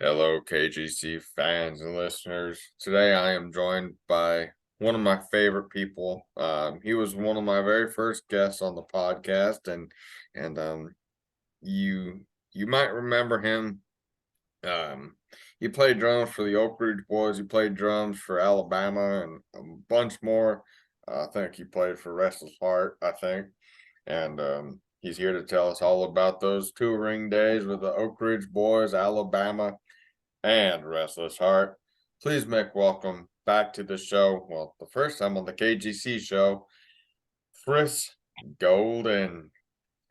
Hello, KGC fans and listeners. Today I am joined by one of my favorite people. He was one of my very first guests on the podcast, and you might remember him. He played drums for the Oak Ridge Boys. He played drums for Alabama and a bunch more. I think he played for Restless Heart. I think, and he's here to tell us all about those touring days with the Oak Ridge Boys, Alabama and Restless Heart. Please make welcome back to the show. Well, the first time on the KGC show, Chris Golden.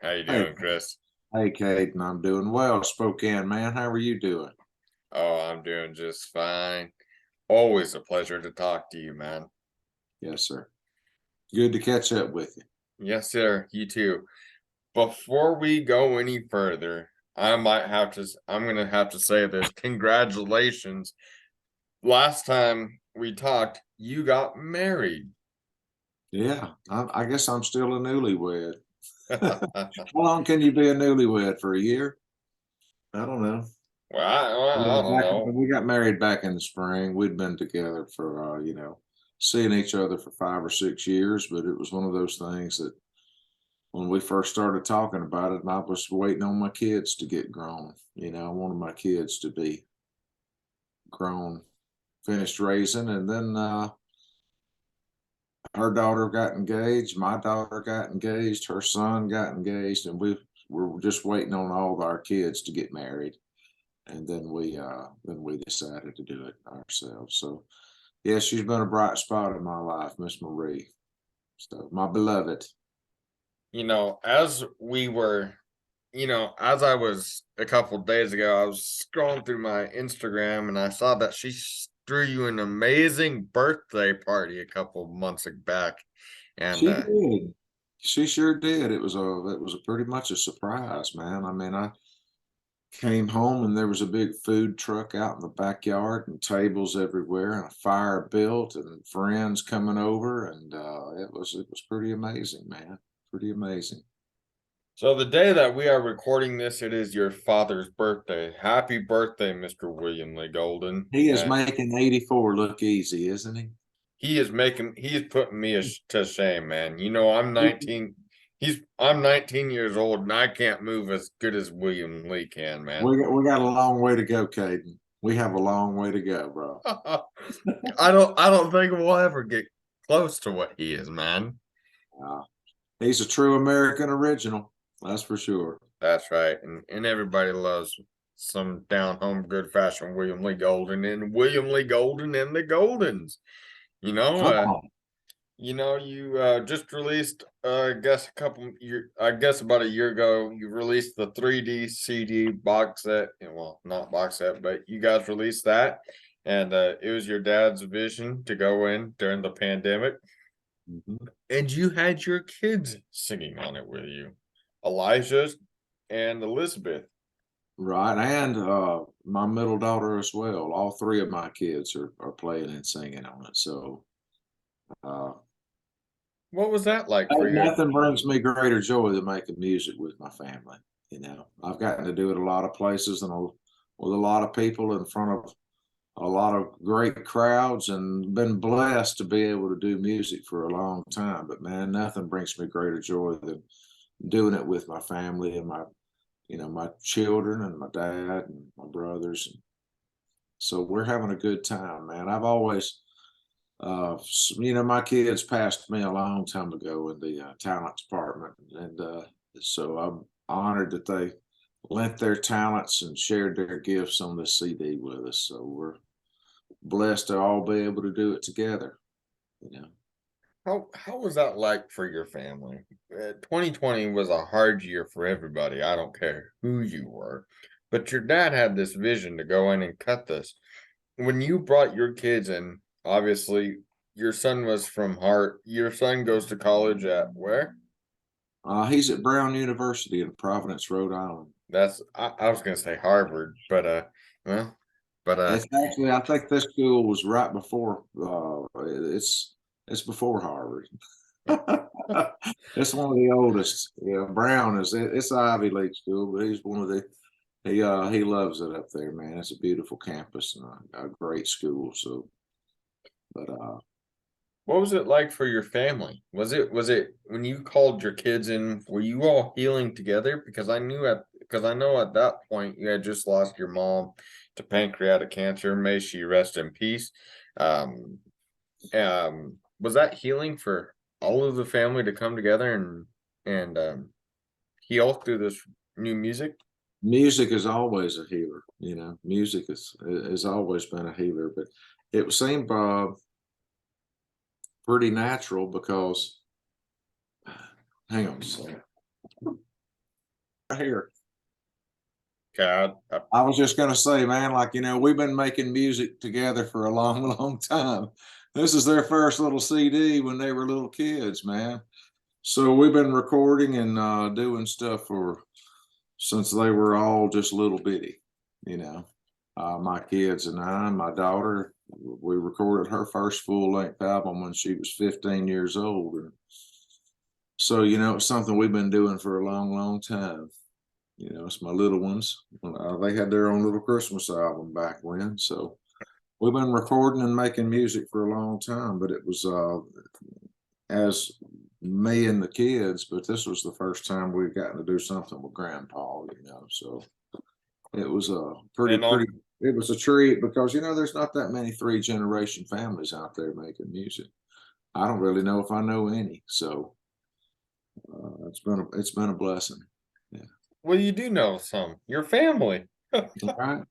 How you Hey, doing, Chris? hey, Caden, I'm doing well. Spokane, man. How are you doing? Oh, I'm doing just fine. Always a pleasure to talk to you, man. Yes, sir. Good to catch up with you. Yes, sir. You too. Before we go any further, I'm gonna have to say this. Congratulations. Last time we talked, you got married. Yeah, I guess I'm still a newlywed. How long can you be a newlywed? For a year? I don't know. I don't know. We got married back in the spring. We'd been together for, seeing each other for 5 or 6 years, but it was one of those things that when we first started talking about it, and I was waiting on my kids to get grown. I wanted my kids to be grown, finished raising, and then her daughter got engaged, my daughter got engaged, her son got engaged, and we were just waiting on all of our kids to get married, and then we decided to do it ourselves. So yeah, she's been a bright spot in my life, Miss Marie. So my beloved. As we were, as I was a couple days ago, I was scrolling through my Instagram and I saw that she threw you an amazing birthday party a couple months back. And She did. She sure did. It was a pretty much a surprise, man. I mean, I came home and there was a big food truck out in the backyard and tables everywhere and a fire built and friends coming over, and it was pretty amazing, man. Pretty amazing. so the day that we are recording this, it is your father's birthday. Happy birthday, Mr. William Lee Golden. He is And making 84 look easy, isn't he? he's putting me to shame, man. I'm 19. I'm 19 years old and I can't move as good as William Lee can, man. We got a long way to go, Caden. We have a long way to go, bro. I don't think we'll ever get close to what he is, man. Uh, he's a true American original, that's for sure. That's right. And everybody loves some down home good fashion William Lee Golden and William Lee Golden and the Goldens. You know, Come uh on. you just released I guess about a year ago, you released the 3D CD box set. Well, not box set, but you guys released that. And it was your dad's vision to go in during the pandemic. Mhm. And you had your kids singing on it with you, Elijah and Elizabeth. Right, and my middle daughter as well. All three of my kids are playing and singing on it. So uh, What was that like for your? nothing brings me greater joy than making music with my family. I've gotten to do it a lot of places and with a lot of people in front of a lot of great crowds, and been blessed to be able to do music for a long time. But man, nothing brings me greater joy than doing it with my family and my children and my dad and my brothers. So we're having a good time, man. I've always, my kids passed me a long time ago in the talent department, and so I'm honored that they lent their talents and shared their gifts on this CD with us. So we're blessed to all be able to do it together. You know. How was that like for your family? 2020 was a hard year for everybody. I don't care who you were, but your dad had this vision to go in and cut this. When you brought your kids in, obviously your son was from Hart. Your son goes to college at where? He's at Brown University in Providence, Rhode Island. I was gonna say Harvard, well, but It's actually, I think this school was right before. It's before Harvard. It's one of the oldest. Yeah, Brown it's an Ivy League school, but he's one of the He loves it up there, man. It's a beautiful campus and a great school. So, but What was it like for your family? Was it when you called your kids in, were you all healing together? Because I know at that point you had just lost your mom to pancreatic cancer. May she rest in peace. Um, was that healing for all of the family to come together and heal through this new music? music is always a healer. Music has always been a healer. But it seemed pretty natural because, hang on a second. Right here. God, I was just gonna say, man, like, we've been making music together for a long, long time. This is their first little CD when they were little kids, man. So we've been recording and doing stuff since they were all just little bitty, you know. My kids and my daughter, we recorded her first full length album when she was 15 years old. And so, it's something we've been doing for a long, long time. It's my little ones. They had their own little Christmas album back when. So we've been recording and making music for a long time, but it was as me and the kids, but this was the first time we've gotten to do something with Grandpa, So it was a and pretty, it was a treat because, there's not that many 3-generation families out there making music. I don't really know if I know any. So it's been a blessing. Yeah. well, you do know some. Your family. All right.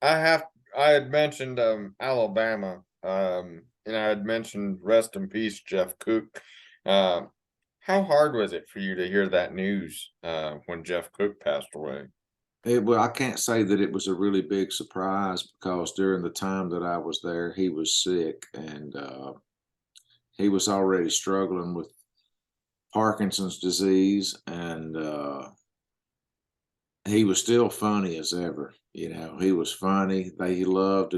I had mentioned Alabama, and I had mentioned rest in peace, Jeff Cook. Um, how hard was it for you to hear that news when Jeff Cook passed away? Well, I can't say that it was a really big surprise because during the time that I was there, he was sick and he was already struggling with Parkinson's disease, and he was still funny as ever. He was funny. He loved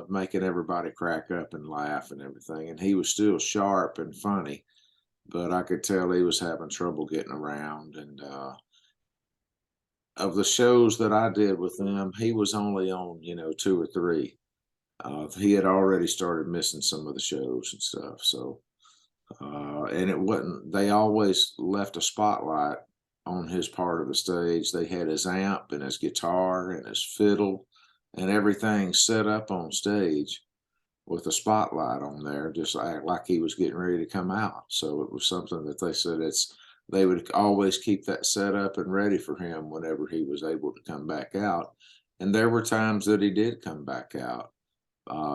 making everybody crack up and laugh and everything. And he was still sharp and funny, but I could tell he was having trouble getting around. And of the shows that I did with him, he was only on, 2 or 3. He had already started missing some of the shows and stuff. So, and it wasn't, they always left a spotlight on his part of the stage. They had his amp and his guitar and his fiddle and everything set up on stage with a spotlight on there, just like he was getting ready to come out. So it was something that they said they would always keep that set up and ready for him whenever he was able to come back out. And there were times that he did come back out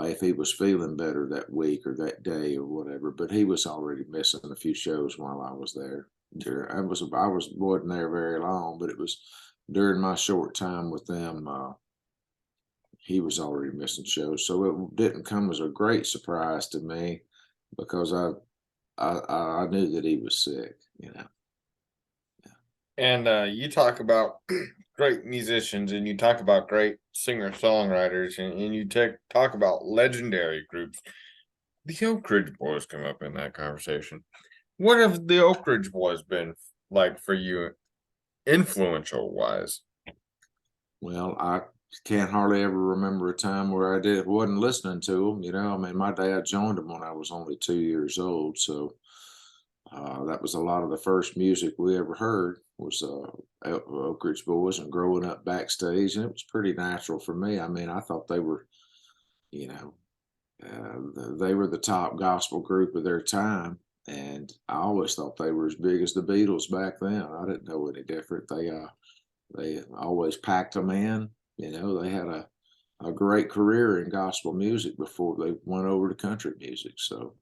if he was feeling better that week or that day or whatever. But he was already missing a few shows while I was there. Wasn't there very long, but it was during my short time with them. He was already missing shows, so it didn't come as a great surprise to me because I knew that he was sick. And you talk about great musicians, and you talk about great singer songwriters, and you talk about legendary groups. The Oak Ridge Boys come up in that conversation. What have the Oak Ridge Boys been like for you, influential wise? Well, I can't hardly ever remember a time where wasn't listening to them. I mean, my dad joined them when I was only 2 years old, so that was a lot of the first music we ever heard was Oak Ridge Boys, and growing up backstage, and it was pretty natural for me. I mean, I thought they were, you know, they were the top gospel group of their time, and I always thought they were as big as the Beatles back then. I didn't know any different. They always packed them in. They had a great career in gospel music before they went over to country music. So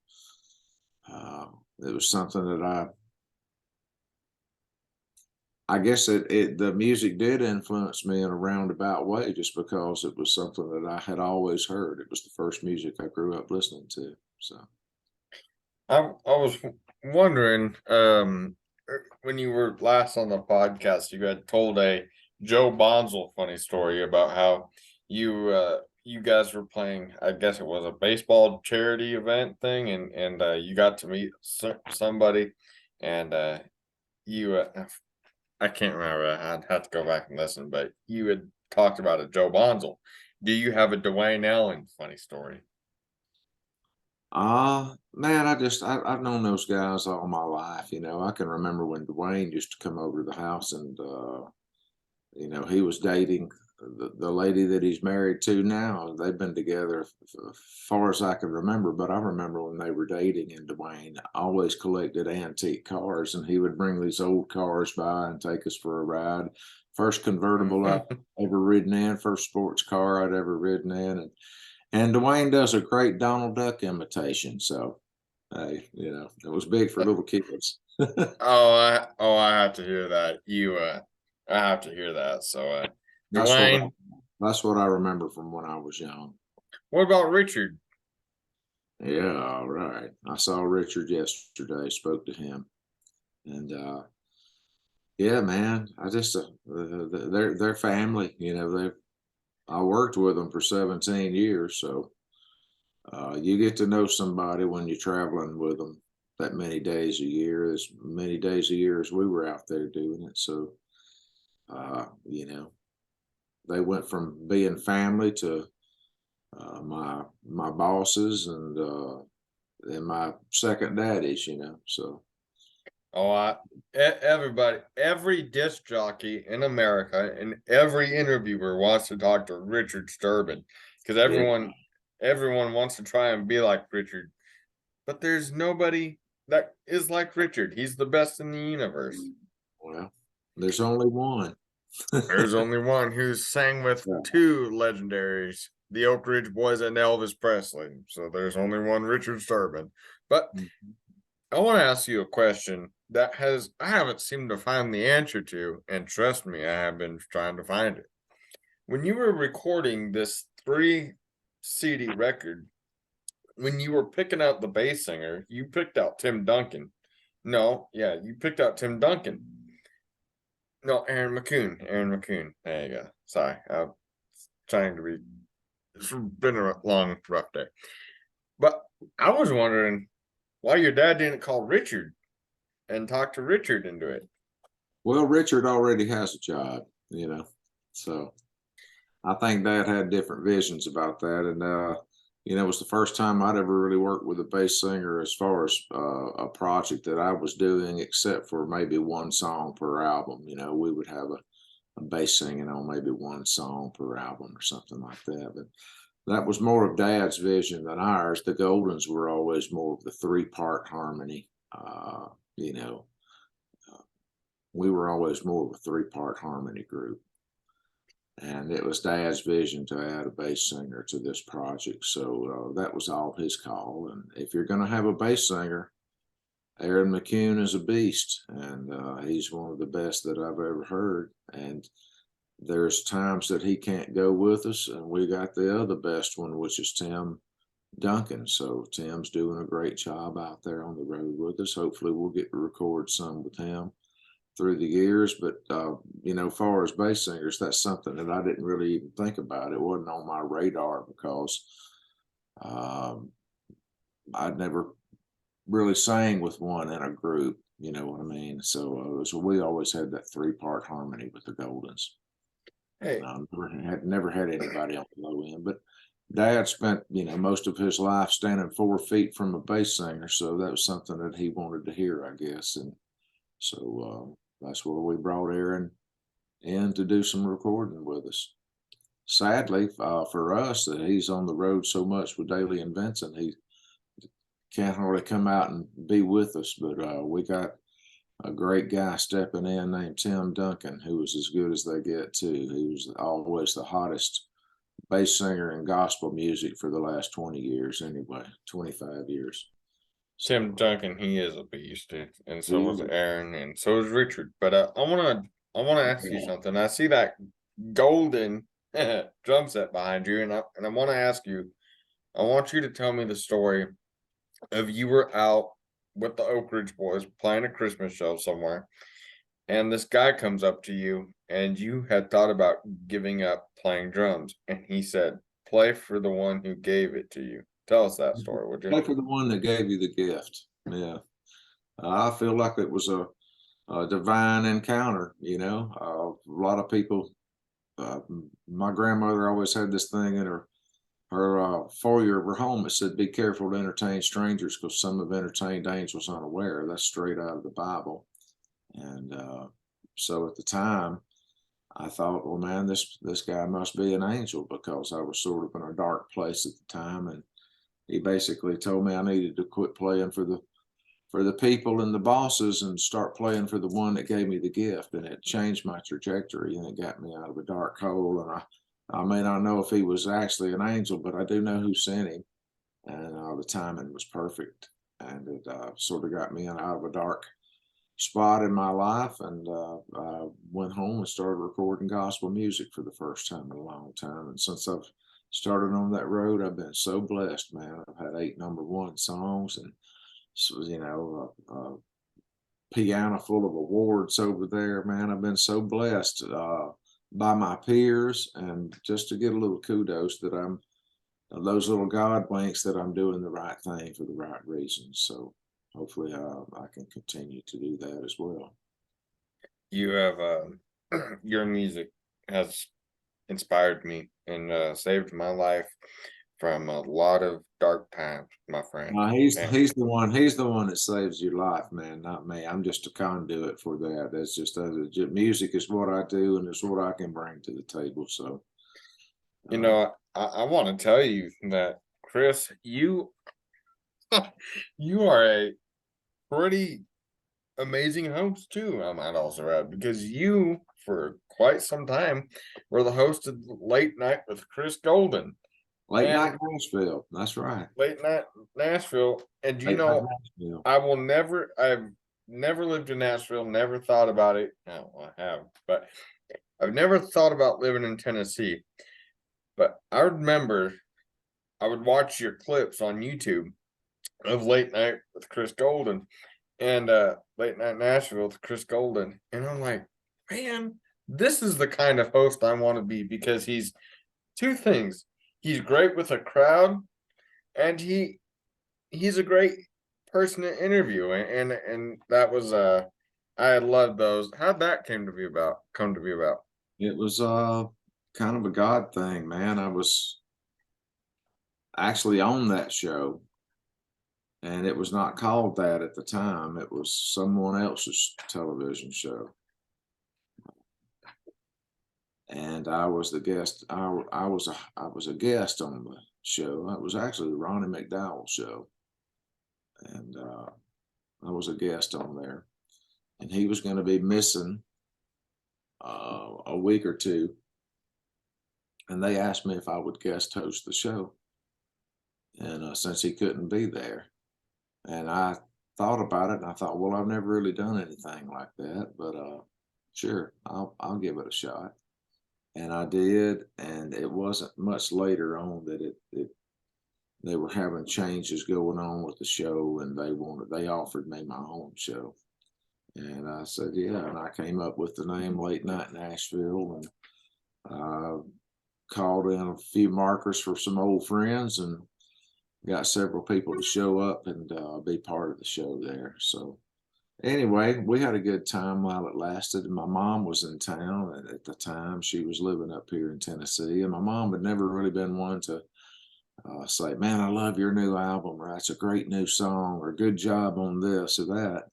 it was something that I guess the music did influence me in a roundabout way, just because it was something that I had always heard. It was the first music I grew up listening to. So I was wondering, when you were last on the podcast, you had told a Joe Bonzel funny story about how you guys were playing, I guess it was a baseball charity event thing, and you got to meet somebody, and you I can't remember. I'd have to go back and listen, but you had talked about a Joe Bonzel. Do you have a Dwayne Allen funny story? Man, I've known those guys all my life. I can remember when Dwayne used to come over to the house and he was dating the lady that he's married to now. They've been together as far as I can remember, but I remember when they were dating, and Dwayne always collected antique cars, and he would bring these old cars by and take us for a ride. First convertible I've ever ridden in, first sports car I'd ever ridden in. And Dwayne does a great Donald Duck imitation. So, hey, it was big for little kids. I have to hear that. I have to hear that. So, That's what I, Dwayne, that's what I remember from when I was young. what about Richard? Yeah, all right. I saw Richard yesterday, spoke to him, and yeah, man, I just they're family. I worked with them for 17 years, so you get to know somebody when you're traveling with them that many days a year, as many days a year as we were out there doing it. So, uh, you know, they went from being family to my bosses and my second daddies. So Oh, everybody, every disc jockey in America and every interviewer wants to talk to Richard Sturban because yeah, everyone wants to try and be like Richard, but there's nobody that is like Richard. He's the best in the universe. well, there's only one. There's only one who sang with Yeah. two legendaries, the Oak Ridge Boys and Elvis Presley. So there's only one Richard Sturban. But Mhm. I want to ask you a question that I haven't seemed to find the answer to, and trust me, I have been trying to find it. When you were recording this 3 CD record, when you were picking out the bass singer, you picked out Tim Duncan. No, yeah, you picked out Tim Duncan. No, Aaron McCoon. Aaron McCoon. There you go. Sorry, I'm trying to be. It's been a long, rough day. But I was wondering why your dad didn't call Richard and talk to Richard into it. Well, Richard already has a job. So I think Dad had different visions about that, and it was the first time I'd ever really worked with a bass singer as far as a project that I was doing, except for maybe one song per album. We would have a bass singing on maybe one song per album or something like that. But that was more of Dad's vision than ours. The Goldens were always more of the 3-part harmony. You know, we were always more of a 3-part harmony group. And it was Dad's vision to add a bass singer to this project. So that was all his call. And if you're going to have a bass singer, Aaron McCune is a beast, and he's one of the best that I've ever heard. And there's times that he can't go with us, and we got the other best one, which is Tim Duncan. So Tim's doing a great job out there on the road with us. Hopefully, we'll get to record some with him through the years. But far as bass singers, that's something that I didn't really even think about. It wasn't on my radar because I'd never really sang with one in a group. You know what I mean? So we always had that 3-part harmony with the Goldens. Hey, Never had anybody on the low end, but Dad spent most of his life standing 4 feet from a bass singer, so that was something that he wanted to hear, I guess. And so that's where we brought Aaron in to do some recording with us. Sadly, for us, that he's on the road so much with Daly and Vincent, he can't hardly come out and be with us. But we got a great guy stepping in named Tim Duncan, who was as good as they get too. He was always the hottest bass singer in gospel music for the last 20 years, anyway, 25 years. Tim So Duncan, he is a beast, and so was Aaron, and so is Richard. But I wanna ask you something. I see that golden drum set behind you, and I want to ask you. I want you to tell me the story of you were out with the Oak Ridge Boys playing a Christmas show somewhere, and this guy comes up to you, and you had thought about giving up playing drums, and he said, "Play for the one who gave it to you." Tell us that story, would you? play for the one that gave you the gift. Yeah. I feel like it was a divine encounter. A lot of people. My grandmother always had this thing in her foyer of her home. It said, "Be careful to entertain strangers, because some have entertained angels unaware." That's straight out of the Bible. And so at the time, I thought, well, man, this guy must be an angel, because I was sort of in a dark place at the time, and he basically told me I needed to quit playing for the people and the bosses and start playing for the one that gave me the gift. And it changed my trajectory, and it got me out of a dark hole. And I may not know if he was actually an angel, but I do know who sent him, and the timing was perfect. And it sort of got me out of a dark spot in my life, and I went home and started recording gospel music for the first time in a long time. And since I've started on that road, I've been so blessed, man. I've had 8 #1 songs, and so, a piano full of awards over there, man. I've been so blessed by my peers, and just to get a little kudos that I'm those little God winks that I'm doing the right thing for the right reasons. So hopefully I can continue to do that as well. You have your music has inspired me and saved my life from a lot of dark times, my friend. He's And he's the one that saves your life, man, not me. I'm just a conduit for that. That's just music is what I do, and it's what I can bring to the table. So uh, I want to tell you that, Chris, you you are a pretty amazing host too, I might also add, because you, for quite some time, were the host of Late Night with Chris Golden late and night Nashville. That's right. Late Night Nashville. And Late night Nashville. I've never lived in Nashville, never thought about it. No, I have, but I've never thought about living in Tennessee. But I remember I would watch your clips on YouTube of Late Night with Chris Golden and Late Night Nashville with Chris Golden. And I'm like, man, this is the kind of host I want to be, because he's two things. He's great with a crowd, and he's a great person to interview. And that was I loved those. How'd that come to be about? It was kind of a God thing, man. I was actually on that show, and it was not called that at the time. It was someone else's television show, and I was the guest. I was a guest on the show. It was actually the Ronnie McDowell show, and I was a guest on there. And he was going to be missing a week or two, and they asked me if I would guest host the show. And since he couldn't be there, and I thought about it, and I thought, well, I've never really done anything like that, but sure, I'll give it a shot. And I did, and it wasn't much later on that it they were having changes going on with the show, and they offered me my own show. And I said, yeah, and I came up with the name Late Night Nashville, and called in a few markers for some old friends, and got several people to show up and be part of the show there. So anyway, we had a good time while it lasted. And my mom was in town, and at the time she was living up here in Tennessee, and my mom had never really been one to say, "Man, I love your new album," or "That's a great new song," or "Good job on this or that."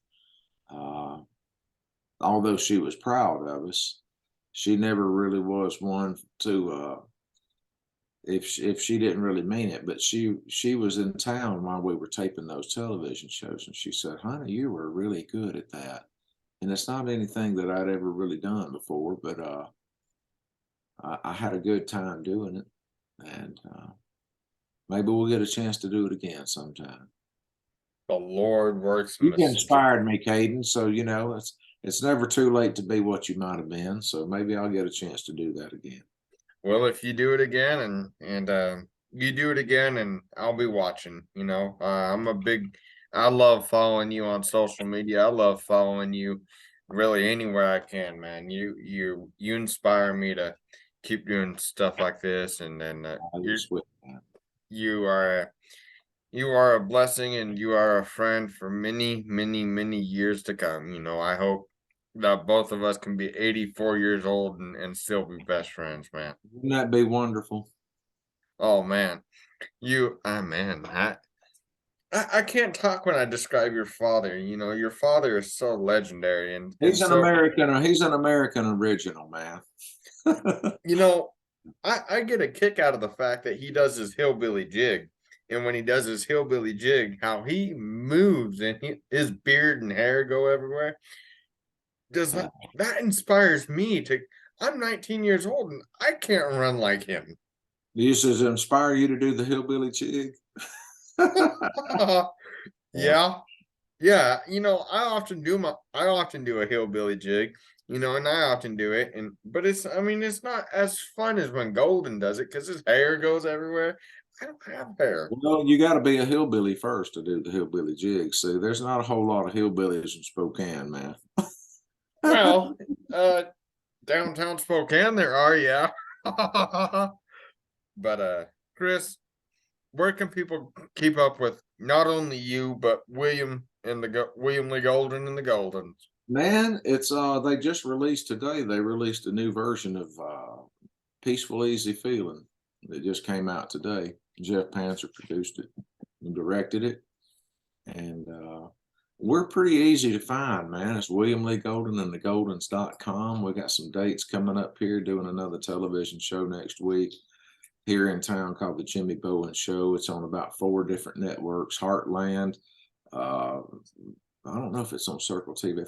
Uh, Although she was proud of us, she never really was one to if she didn't really mean it. But she was in town while we were taping those television shows, and she said, "Honey, you were really good at that." And it's not anything that I'd ever really done before, but I had a good time doing it, and maybe we'll get a chance to do it again sometime. The Lord works You've mysterious. inspired me, Caden. So it's never too late to be what you might have been. So maybe I'll get a chance to do that again. Well, if you do it again and you do it again, and I'll be watching. I love following you on social media. I love following you really anywhere I can, man. You inspire me to keep doing stuff like this, and then you are you are a blessing, and you are a friend for many, many, many years to come. I hope that both of us can be 84 years old and still be best friends, man. Wouldn't that be wonderful? Oh man, man, I can't talk when I describe your father. You know, your father is so legendary and so He's an American original, man. you know, I get a kick out of the fact that he does his hillbilly jig. And when he does his hillbilly jig, how he moves and his beard and hair go everywhere. Does that inspires me to I'm 19 years old and I can't run like him. Does it inspire you to do the hillbilly jig? Yeah. Yeah, you know, I often do a hillbilly jig, you know, and I often do it but it's not as fun as when Golden does it because his hair goes everywhere. I don't have hair. Well, you got to be a hillbilly first to do the hillbilly jig. See, there's not a whole lot of hillbillies in Spokane, man. Well, downtown Spokane there are, yeah. But Chris, where can people keep up with not only you but William Lee Golden and the Goldens? Man, it's they just released today. They released a new version of Peaceful Easy Feeling. It just came out today. Jeff Panzer produced it and directed it. And we're pretty easy to find, man. It's William Lee Golden and thegoldens.com. We got some dates coming up here, doing another television show next week here in town called the Jimmy Bowen Show. It's on about 4 different networks: Heartland, I don't know if it's on Circle TV,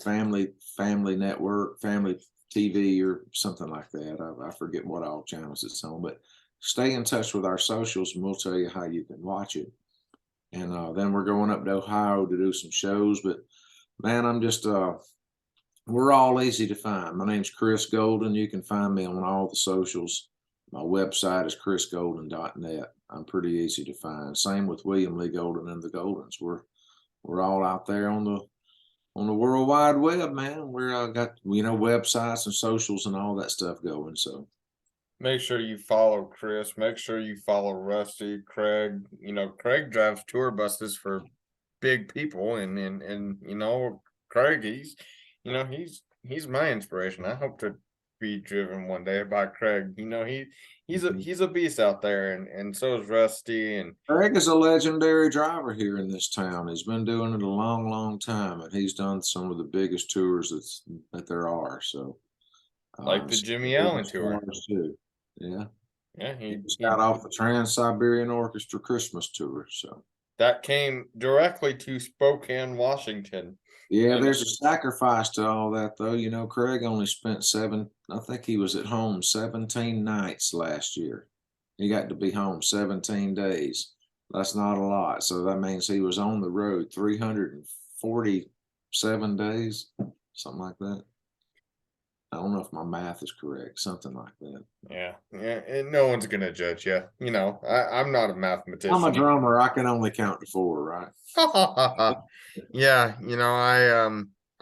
Family Network, Family TV, or something like that. I forget what all channels it's on, but stay in touch with our socials and we'll tell you how you can watch it. And then we're going up to Ohio to do some shows. But man, we're all easy to find. My name's Chris Golden. You can find me on all the socials. My website is chrisgolden.net. I'm pretty easy to find. Same with William Lee Golden and the Goldens. We're all out there on the World Wide Web, man. We're got websites and socials and all that stuff going. So Make sure you follow Chris. Make sure you follow Rusty, Craig. You know, Craig drives tour buses for big people, and you know, Craig, he's my inspiration. I hope to be driven one day by Craig. You know, he's a beast out there, and so is Rusty. And Craig is a legendary driver here in this town. He's been doing it a long, long time, and he's done some of the biggest tours that there are. So like the Jimmy Allen tour. Too. Yeah. Yeah, he got off the Trans-Siberian Orchestra Christmas tour. So that came directly to Spokane, Washington. Yeah, there's a sacrifice to all that, though. You know, Craig only spent I think he was at home 17 nights last year. He got to be home 17 days. That's not a lot. So that means he was on the road 347 days, something like that. I don't know if my math is correct, something like that. Yeah, and no one's gonna judge you. You know, I'm not a mathematician. I'm a drummer. I can only count to 4, right? Yeah, you know, I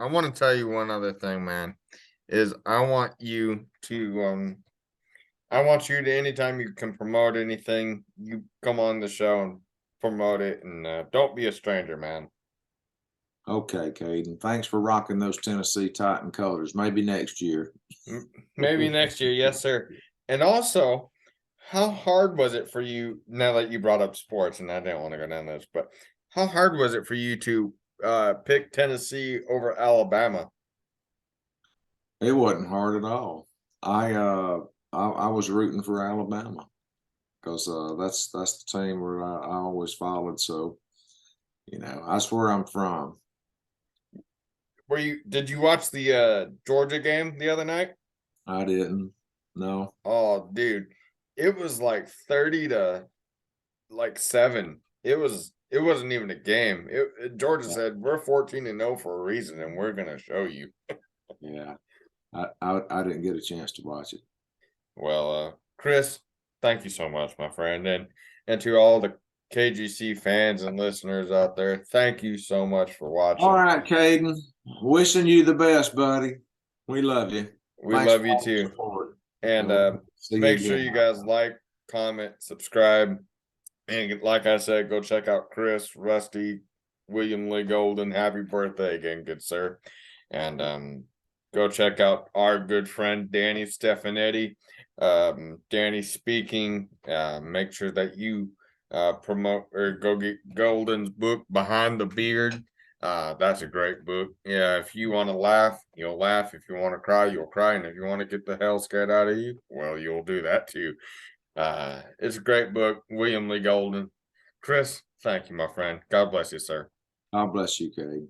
want to tell you one other thing, man. Is I want you to anytime you can promote anything, you come on the show and promote it, and don't be a stranger, man. Okay, Caden. Thanks for rocking those Tennessee Titan colors. Maybe next year. Maybe next year, yes, sir. And also, how hard was it for you, now that you brought up sports, and I didn't want to go down this, but how hard was it for you to pick Tennessee over Alabama? It wasn't hard at all. I was rooting for Alabama because that's the team where I always followed. So, that's where I'm from. Did you watch the Georgia game the other night? I didn't. No. Oh, dude. It was like 30 to like 7. It wasn't even a game. Georgia said we're 14-0 for a reason, and we're gonna show you. Yeah. I didn't get a chance to watch it. Well, Chris, thank you so much, my friend. And to all the KGC fans and listeners out there, thank you so much for watching. All right, Caden. Wishing you the best, buddy. We love you. Thanks love you too. And make sure you guys like, comment, subscribe. And like I said, go check out Chris, Rusty, William Lee Golden. Happy birthday again, good sir. And go check out our good friend Danny Stefanetti. Danny speaking. Make sure that you promote or go get Golden's book Behind the Beard. That's a great book. Yeah, if you want to laugh, you'll laugh. If you want to cry, you'll cry. And if you want to get the hell scared out of you, well, you'll do that too. It's a great book. William Lee Golden. Chris, thank you, my friend. God bless you, sir. God bless you, Cade.